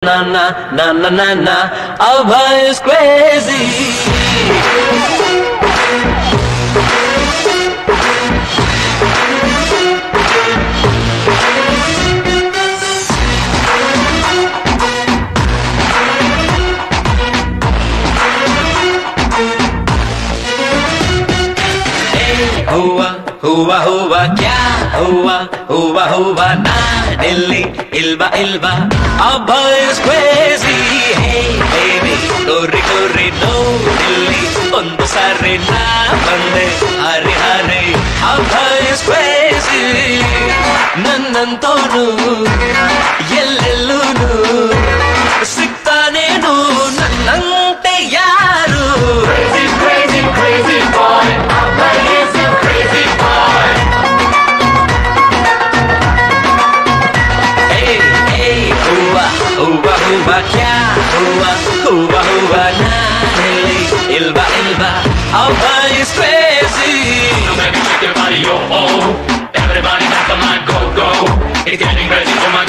Na na na na na na, Abhay is crazy. हुआ हुआ क्या हुआ ना Delhi इल्बा इल्बा Abhay is crazy. Hey baby गोरी गोरी no दिल्ली ಒಂದು ಸಾರಿ ನಾ ಬಂದೆ ಹರಿ ಹರಿ Abhay is crazy. ನನ್ನಂತೋನು ಎಲ್ಲೆಲ್ಲೂನು ಸಿಗ್ತಾನೇನು ನನ್ನಂತೆ ಯಾರು Crazy, crazy, crazy boy. Abhay is a crazy boy. हुआ क्या हुआ ना Delhi इल्बा इल्बा Abhay is crazy. So baby, shake your body, yo, oh. Everybody has the mind, go, go. It's getting crazy, oh my